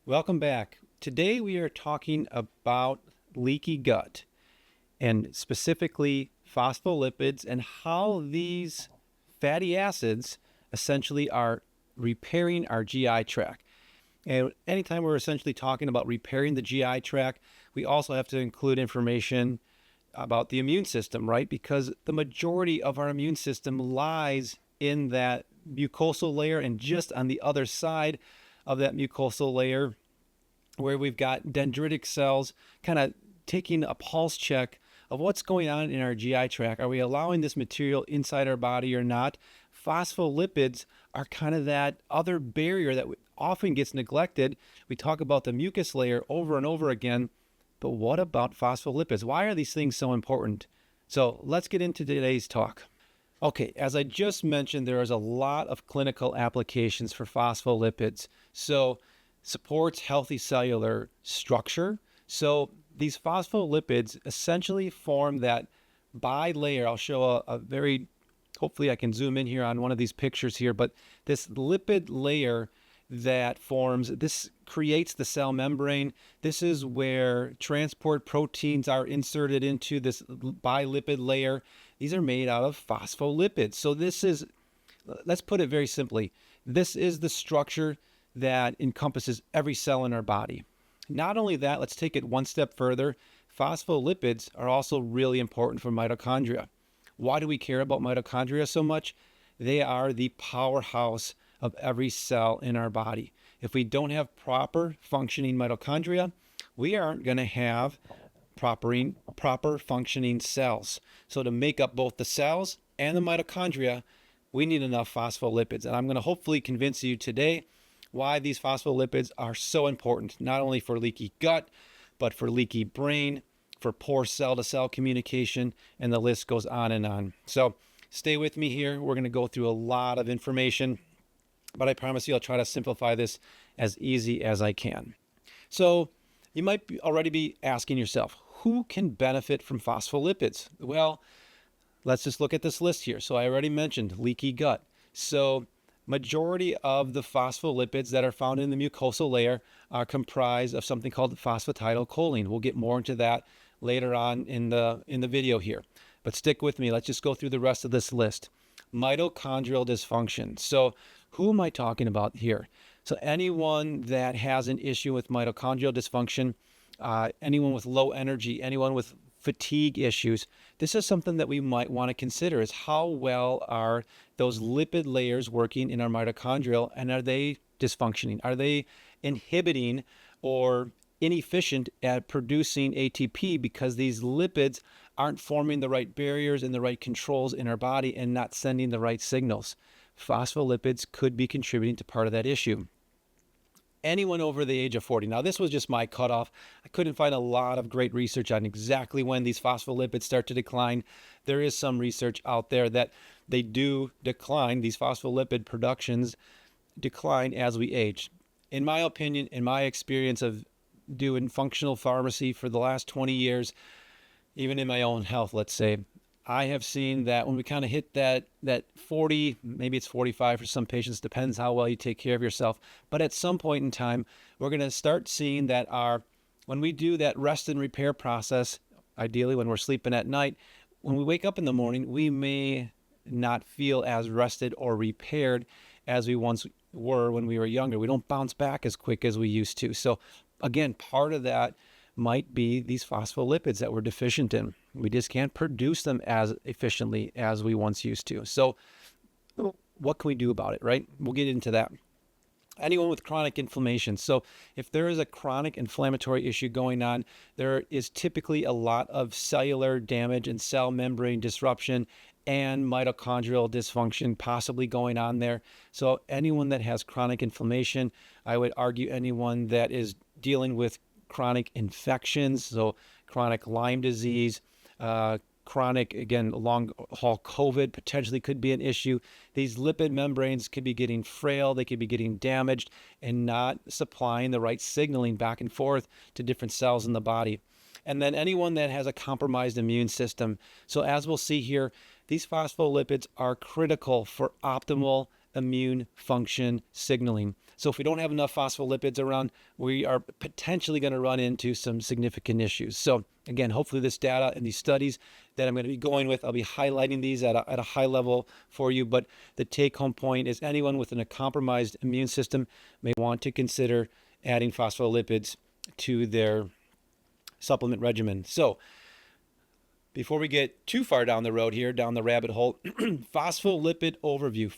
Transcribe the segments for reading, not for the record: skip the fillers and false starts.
Welcome back. Today we are talking about leaky gut and specifically phospholipids and how these fatty acids essentially are repairing our GI tract. And anytime we're essentially talking about repairing the GI tract, we also have to include information about the immune system, right? Because the majority of our immune system lies in that mucosal layer and just on the other side of that mucosal layer where we've got dendritic cells kind of taking a pulse check of what's going on in our GI tract. Are we allowing this material inside our body or not? Phospholipids are kind of that other barrier that often gets neglected. We talk about the mucus layer over and over again, but what about phospholipids? Why are these things so important? So let's get into today's talk. Okay, as I just mentioned, there is a lot of clinical applications for phospholipids. So supports healthy cellular structure. So these phospholipids essentially form that bilayer. I'll show a very, hopefully I can zoom in here on one of these pictures here, but this lipid layer that forms, this creates the cell membrane. This is where transport proteins are inserted into this bilipid layer. These are made out of phospholipids. So this is, let's put it very simply, this is the structure that encompasses every cell in our body. Not only that, let's take it one step further. Phospholipids are also really important for mitochondria. Why do we care about mitochondria so much? They are the powerhouse of every cell in our body. If we don't have proper functioning mitochondria, we aren't going to have proper functioning cells. So to make up both the cells and the mitochondria, we need enough phospholipids. And I'm going to hopefully convince you today why these phospholipids are so important, not only for leaky gut, but for leaky brain, for poor cell-to-cell communication, and the list goes on and on. So stay with me here. We're going to go through a lot of information, but I promise you I'll try to simplify this as easy as I can. So you might already be asking yourself, who can benefit from phospholipids? Well, let's just look at this list here. So I already mentioned leaky gut. So majority of the phospholipids that are found in the mucosal layer are comprised of something called phosphatidylcholine. We'll get more into that later on in the video here. But stick with me. Let's just go through the rest of this list. Mitochondrial dysfunction. So who am I talking about here? So anyone that has an issue with mitochondrial dysfunction, anyone with low energy, anyone with fatigue issues, this is something that we might want to consider is how well are those lipid layers working in our mitochondrial, and are they dysfunctioning? Are they inhibiting or inefficient at producing ATP because these lipids aren't forming the right barriers and the right controls in our body and not sending the right signals? Phospholipids could be contributing to part of that issue. Anyone over the age of 40. Now, this was just my cutoff. I couldn't find a lot of great research on exactly when these phospholipids start to decline. There is some research out there that they do decline. These phospholipid productions decline as we age. In my opinion, in my experience of doing functional pharmacy for the last 20 years, even in my own health, let's say, I have seen that when we kind of hit that 40, maybe it's 45 for some patients, depends how well you take care of yourself. But at some point in time, we're going to start seeing that when we do that rest and repair process, ideally when we're sleeping at night, when we wake up in the morning, we may not feel as rested or repaired as we once were when we were younger. We don't bounce back as quick as we used to. So again, part of that might be these phospholipids that we're deficient in. We just can't produce them as efficiently as we once used to. So what can we do about it, right? We'll get into that. Anyone with chronic inflammation. So if there is a chronic inflammatory issue going on, there is typically a lot of cellular damage and cell membrane disruption and mitochondrial dysfunction possibly going on there. So anyone that has chronic inflammation, I would argue anyone that is dealing with chronic infections, so chronic Lyme disease, chronic, again, long haul COVID potentially could be an issue. These lipid membranes could be getting frail, they could be getting damaged and not supplying the right signaling back and forth to different cells in the body. And then anyone that has a compromised immune system. So as we'll see here, these phospholipids are critical for optimal immune function signaling. So if we don't have enough phospholipids around, we are potentially going to run into some significant issues. So again, hopefully this data and these studies that I'm going to be going with, I'll be highlighting these at a high level for you. But the take-home point is anyone with a compromised immune system may want to consider adding phospholipids to their supplement regimen. So before we get too far down the road here, down the rabbit hole, phospholipid overview.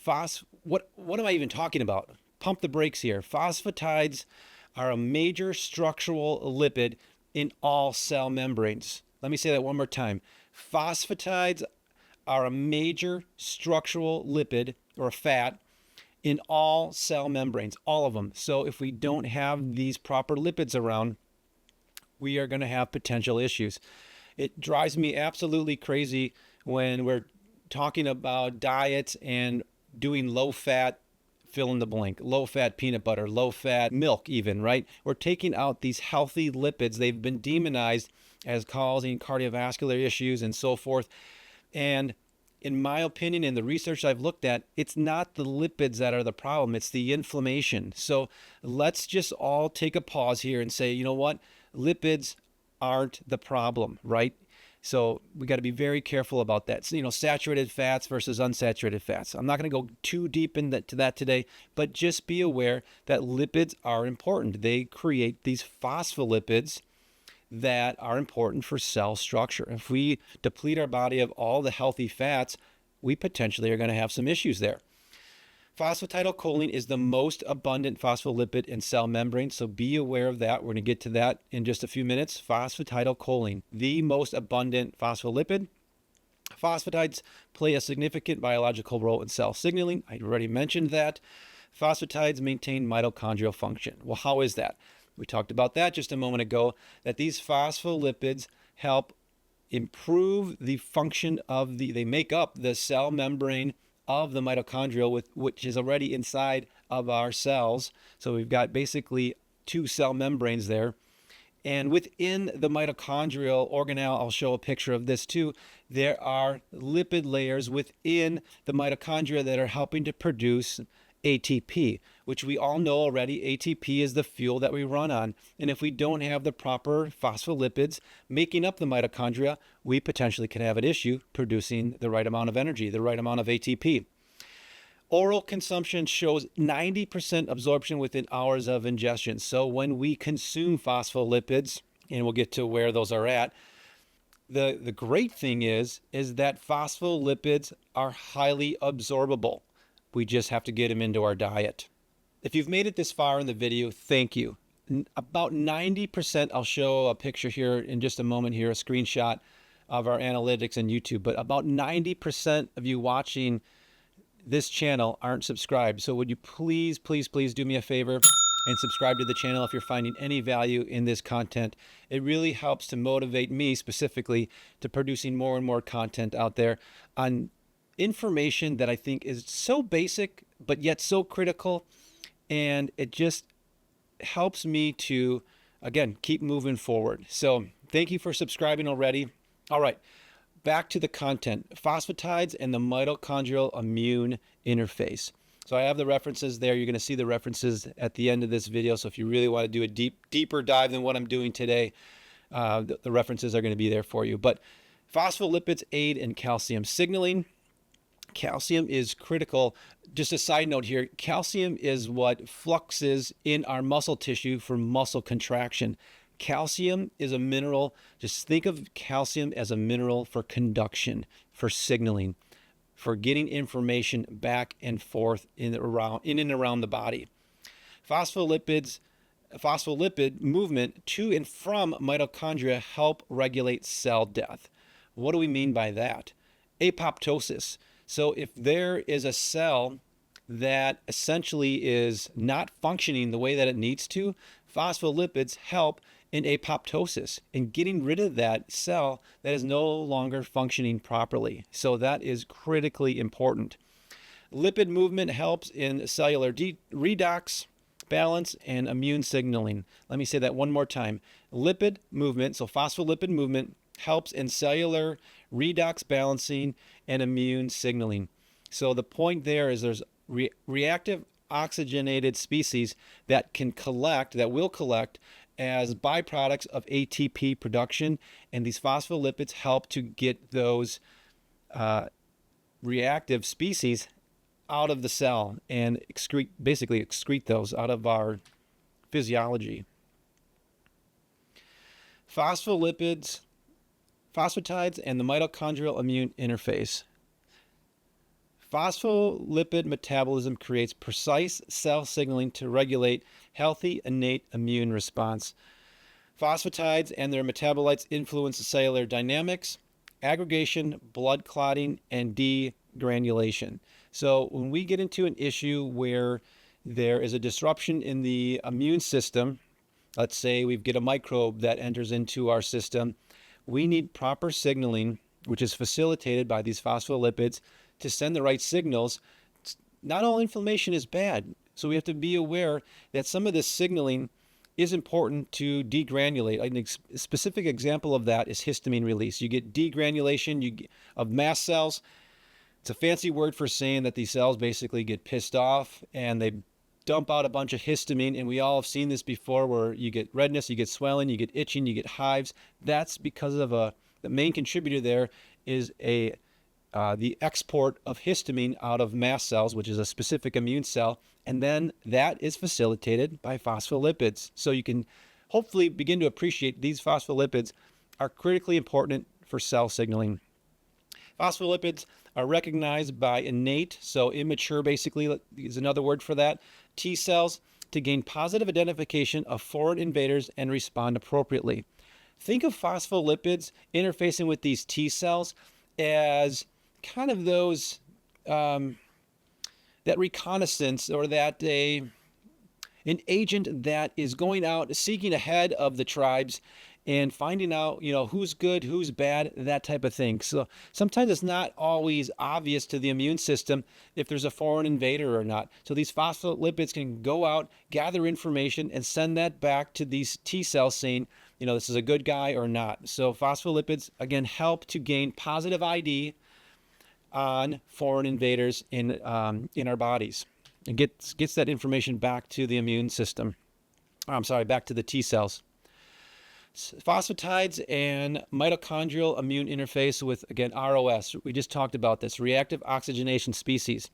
What am I even talking about? Pump the brakes here. Phosphatides are a major structural lipid in all cell membranes. Let me say that one more time. Phosphatides are a major structural lipid or fat in all cell membranes, all of them. So if we don't have these proper lipids around, we are going to have potential issues. It drives me absolutely crazy when we're talking about diets and doing low-fat, fill in the blank, low-fat peanut butter, low-fat milk even, right? We're taking out these healthy lipids. They've been demonized as causing cardiovascular issues and so forth. And in my opinion, in the research I've looked at, it's not the lipids that are the problem, it's the inflammation. So let's just all take a pause here and say, you know what? Lipids aren't the problem, right? So we got to be very careful about that. So, saturated fats versus unsaturated fats. I'm not going to go too deep into that today, but just be aware that lipids are important. They create these phospholipids that are important for cell structure. If we deplete our body of all the healthy fats, we potentially are going to have some issues there. Phosphatidylcholine is the most abundant phospholipid in cell membranes, so be aware of that. We're going to get to that in just a few minutes. Phosphatidylcholine, the most abundant phospholipid. Phosphatides play a significant biological role in cell signaling. I already mentioned that. Phosphatides maintain mitochondrial function. Well, how is that? We talked about that just a moment ago, that these phospholipids help improve the function of they make up the cell membrane of the mitochondrial, which is already inside of our cells. So we've got basically two cell membranes there. And within the mitochondrial organelle, I'll show a picture of this too, there are lipid layers within the mitochondria that are helping to produce ATP, which we all know already. ATP is the fuel that we run on. And if we don't have the proper phospholipids making up the mitochondria, we potentially can have an issue producing the right amount of energy, the right amount of ATP. Oral consumption shows 90% absorption within hours of ingestion. So when we consume phospholipids, and we'll get to where those are at, the great thing is that phospholipids are highly absorbable. We just have to get them into our diet. If you've made it this far in the video, thank you. About 90%, I'll show a picture here in just a moment here, a screenshot of our analytics on YouTube, but about 90% of you watching this channel aren't subscribed. So would you please do me a favor and subscribe to the channel if you're finding any value in this content. It really helps to motivate me specifically to producing more and more content out there on information that I think is so basic, but yet so critical. And it just helps me to, again, keep moving forward. So thank you for subscribing already. All right, back to the content. Phosphatides and the mitochondrial immune interface. So I have the references there. You're going to see the references at the end of this video. So if you really want to do a deeper dive than what I'm doing today, the references are going to be there for you. But phospholipids aid in calcium signaling. Calcium is critical. Just a side note here, calcium is what fluxes in our muscle tissue for muscle contraction. Calcium is a mineral. Just think of calcium as a mineral for conduction, for signaling, for getting information back and forth in and around the body. Phospholipid movement to and from mitochondria help regulate cell death. What do we mean by that? Apoptosis. So if there is a cell that essentially is not functioning the way that it needs to, phospholipids help in apoptosis, in getting rid of that cell that is no longer functioning properly. So that is critically important. Lipid movement helps in cellular redox, balance, and immune signaling. Let me say that one more time. Lipid movement, so phospholipid movement, helps in cellular redox balancing and immune signaling. So the point there is there's reactive oxygenated species that will collect as byproducts of ATP production. And these phospholipids help to get those reactive species out of the cell and basically excrete those out of our physiology. Phospholipids, phosphatides, and the mitochondrial immune interface. Phospholipid metabolism creates precise cell signaling to regulate healthy innate immune response. Phosphatides and their metabolites influence cellular dynamics, aggregation, blood clotting, and degranulation. So when we get into an issue where there is a disruption in the immune system, let's say we get a microbe that enters into our system, we need proper signaling, which is facilitated by these phospholipids, to send the right signals. Not all inflammation is bad, so we have to be aware that some of this signaling is important to degranulate. A specific example of that is histamine release. You get degranulation of mast cells. It's a fancy word for saying that these cells basically get pissed off and they dump out a bunch of histamine, and we all have seen this before where you get redness, you get swelling, you get itching, you get hives. That's because of the main contributor there is the export of histamine out of mast cells, which is a specific immune cell, and then that is facilitated by phospholipids. So you can hopefully begin to appreciate these phospholipids are critically important for cell signaling. Phospholipids are recognized by innate, so immature basically is another word for that, T cells to gain positive identification of foreign invaders and respond appropriately. Think of phospholipids interfacing with these T cells as kind of those, that reconnaissance, or that an agent that is going out seeking ahead of the tribes and finding out, who's good, who's bad, that type of thing. So sometimes it's not always obvious to the immune system if there's a foreign invader or not. So these phospholipids can go out, gather information, and send that back to these T cells saying, this is a good guy or not. So phospholipids, again, help to gain positive ID on foreign invaders in our bodies, and gets that information back to the immune system. Back to the T cells. Phosphatides and mitochondrial immune interface with, again, ROS. We just talked about this, reactive oxygenation species.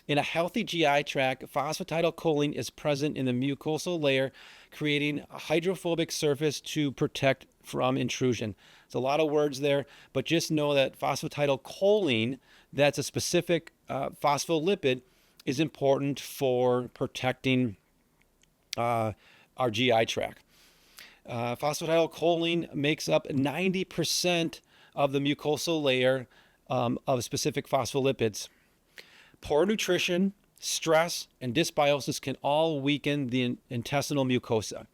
In a healthy GI tract, phosphatidylcholine is present in the mucosal layer, creating a hydrophobic surface to protect from intrusion. It's a lot of words there, but just know that phosphatidylcholine, that's a specific phospholipid, is important for protecting our GI tract. Phosphatidylcholine makes up 90% of the mucosal layer of specific phospholipids. Poor nutrition, stress, and dysbiosis can all weaken the intestinal mucosa.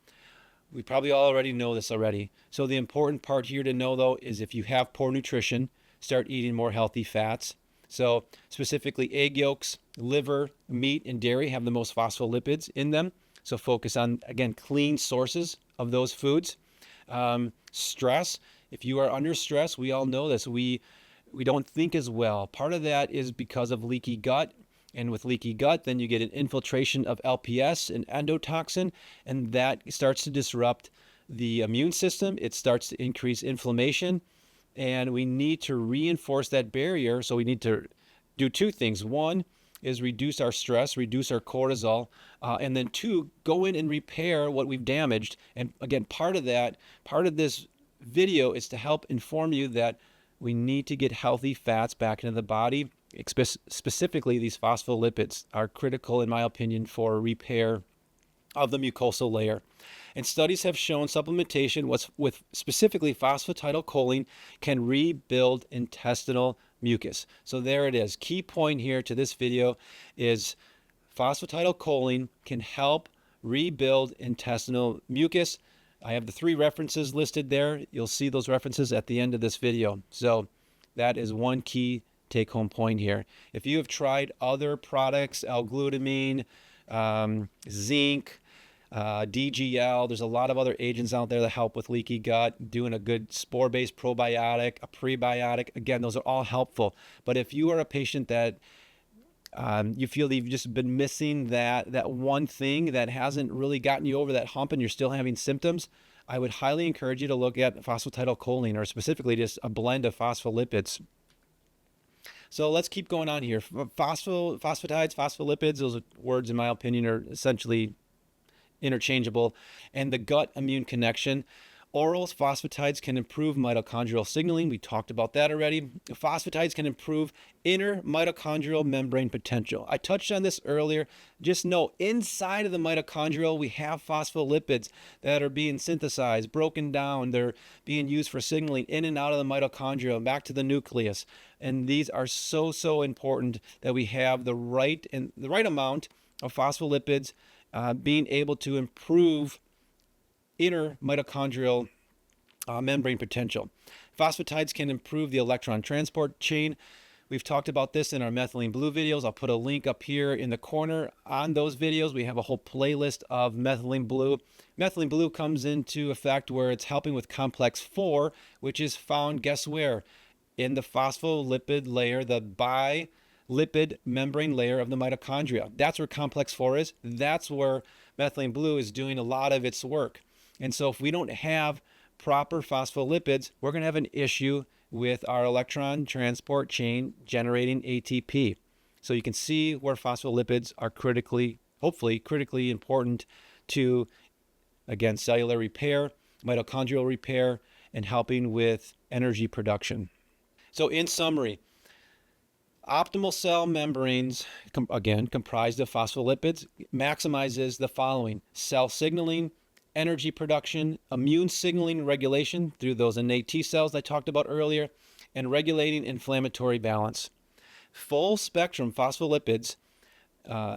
We probably already know this already. So the important part here to know, though, is if you have poor nutrition, start eating more healthy fats. So specifically egg yolks, liver, meat, and dairy have the most phospholipids in them. So focus on, again, clean sources of those foods. Stress, if you are under stress, we all know this, we don't think as well. Part of that is because of leaky gut. And with leaky gut, then you get an infiltration of LPS and endotoxin, and that starts to disrupt the immune system. It starts to increase inflammation, and we need to reinforce that barrier. So we need to do two things. One is reduce our stress, reduce our cortisol, and then two, go in and repair what we've damaged. And again, part of this video is to help inform you that we need to get healthy fats back into the body. Specifically, these phospholipids are critical, in my opinion, for repair of the mucosal layer. And studies have shown supplementation with specifically phosphatidylcholine can rebuild intestinal mucus. So there it is. Key point here to this video is phosphatidylcholine can help rebuild intestinal mucus. I have the 3 references listed there. You'll see those references at the end of this video. So that is one key take-home point here. If you have tried other products, L-glutamine, zinc, DGL, there's a lot of other agents out there that help with leaky gut, doing a good spore-based probiotic, a prebiotic. Again, those are all helpful. But if you are a patient that you feel that you've just been missing that one thing that hasn't really gotten you over that hump and you're still having symptoms, I would highly encourage you to look at phosphatidylcholine, or specifically just a blend of phospholipids. So let's keep going on here. Phosphatides, phospholipids, those words in my opinion are essentially interchangeable. And the gut immune connection. Oral phosphatides can improve mitochondrial signaling. We talked about that already. Phosphatides can improve inner mitochondrial membrane potential. I touched on this earlier. Just know inside of the mitochondrial, we have phospholipids that are being synthesized, broken down. They're being used for signaling in and out of the mitochondria, back to the nucleus. And these are so important that we have the right amount of phospholipids being able to improve inner mitochondrial membrane potential. Phosphatides can improve the electron transport chain. We've talked about this in our methylene blue videos. I'll put a link up here in the corner on those videos. We have a whole playlist of methylene blue. Methylene blue comes into effect where it's helping with complex 4, which is found, guess where? In the phospholipid layer, the bilipid membrane layer of the mitochondria. That's where complex 4 is. That's where methylene blue is doing a lot of its work. And so if we don't have proper phospholipids, we're going to have an issue with our electron transport chain generating ATP. So you can see where phospholipids are hopefully critically important to, again, cellular repair, mitochondrial repair, and helping with energy production. So in summary, optimal cell membranes, again, comprised of phospholipids, maximizes the following: cell signaling, energy production, immune signaling regulation through those innate T cells I talked about earlier, and regulating inflammatory balance. Full spectrum phospholipids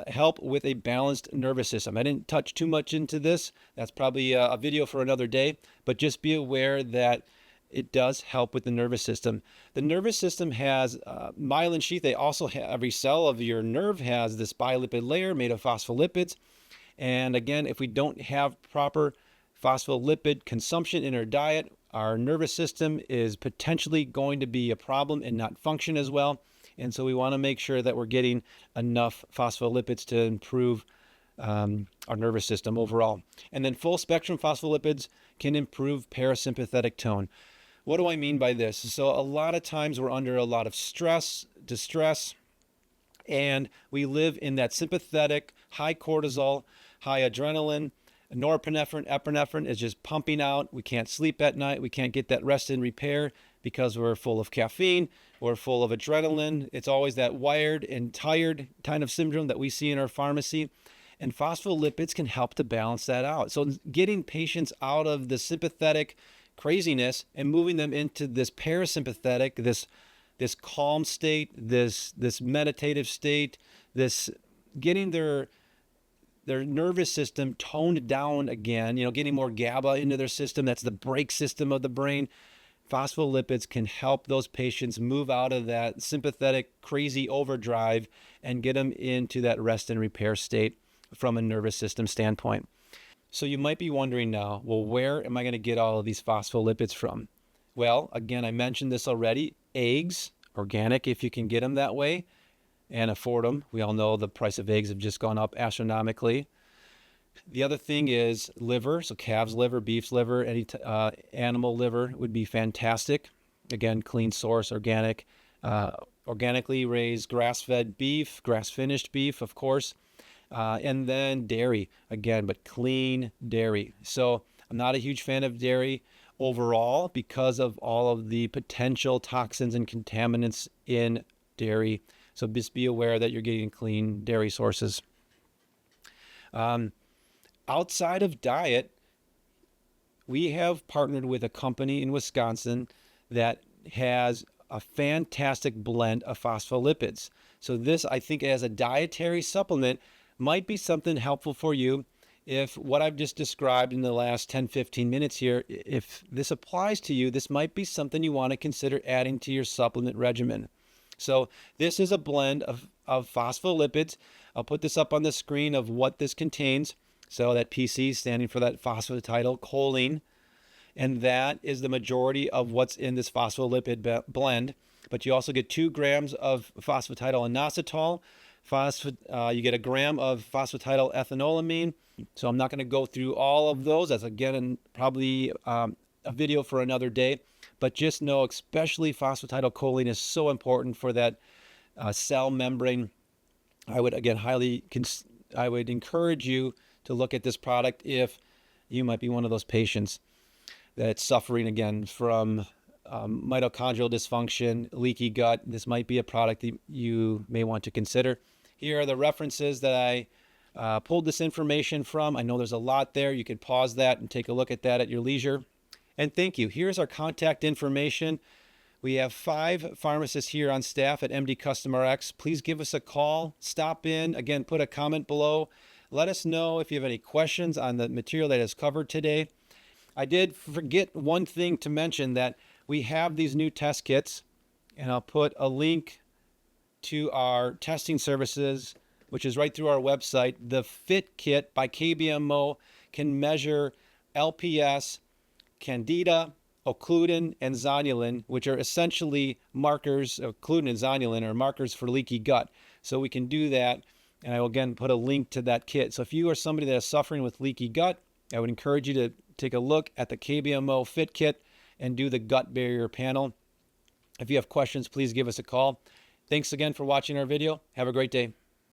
help with a balanced nervous system. I didn't touch too much into this. That's probably a video for another day, but just be aware that it does help with the nervous system. The nervous system has myelin sheath. They also have, every cell of your nerve has this bilipid layer made of phospholipids. And again, if we don't have proper phospholipid consumption in our diet, our nervous system is potentially going to be a problem and not function as well. And so we want to make sure that we're getting enough phospholipids to improve our nervous system overall. And then full spectrum phospholipids can improve parasympathetic tone. What do I mean by this? So a lot of times we're under a lot of stress, distress, and we live in that sympathetic, high cortisol, high adrenaline, norepinephrine, epinephrine is just pumping out. We can't sleep at night. We can't get that rest and repair because we're full of caffeine. We're full of adrenaline. It's always that wired and tired kind of syndrome that we see in our pharmacy. And phospholipids can help to balance that out. So getting patients out of the sympathetic craziness and moving them into this parasympathetic, this calm state, this meditative state, this getting their nervous system toned down again, getting more GABA into their system. That's the brake system of the brain. Phospholipids can help those patients move out of that sympathetic crazy overdrive and get them into that rest and repair state from a nervous system standpoint. So you might be wondering now, well, where am I going to get all of these phospholipids from? Well, again, I mentioned this already. Eggs, organic if you can get them that way and afford them. We all know the price of eggs have just gone up astronomically. The other thing is liver. So calf's liver, beef's liver, any animal liver would be fantastic. Again, clean source, organic, organically raised grass-fed beef, grass-finished beef, of course. And then dairy, again, but clean dairy. So I'm not a huge fan of dairy overall because of all of the potential toxins and contaminants in dairy. So just be aware that you're getting clean dairy sources. Outside of diet, we have partnered with a company in Wisconsin that has a fantastic blend of phospholipids. So this, I think, as a dietary supplement, might be something helpful for you. If what I've just described in the last 10-15 minutes here, if this applies to you, this might be something you want to consider adding to your supplement regimen. So this is a blend of phospholipids. I'll put this up on the screen of what this contains. So that PC standing for that phosphatidylcholine, and that is the majority of what's in this phospholipid blend. But you also get 2 grams of phosphatidylinositol, You get a gram of phosphatidylethynolamine. So I'm not going to go through all of those. That's again probably a video for another day. But just know, especially phosphatidylcholine is so important for that cell membrane. I would again I would encourage you to look at this product if you might be one of those patients that's suffering again from mitochondrial dysfunction, leaky gut. This might be a product that you may want to consider. Here are the references that I pulled this information from. I know there's a lot there. You could pause that and take a look at that at your leisure. And thank you. Here's our contact information. We have 5 pharmacists here on staff at MD Custom RX. Please give us a call. Stop in. Again, put a comment below. Let us know if you have any questions on the material that is covered today. I did forget one thing to mention, that we have these new test kits, and I'll put a link to our testing services, which is right through our website. The Fit Kit by KBMO can measure LPS, Candida, occludin, and zonulin, which are essentially markers. Occludin and zonulin are markers for leaky gut. So we can do that, and I will again put a link to that kit. So if you are somebody that is suffering with leaky gut, I would encourage you to take a look at the KBMO Fit Kit and do the gut barrier panel. If you have questions, please give us a call. Thanks again for watching our video. Have a great day.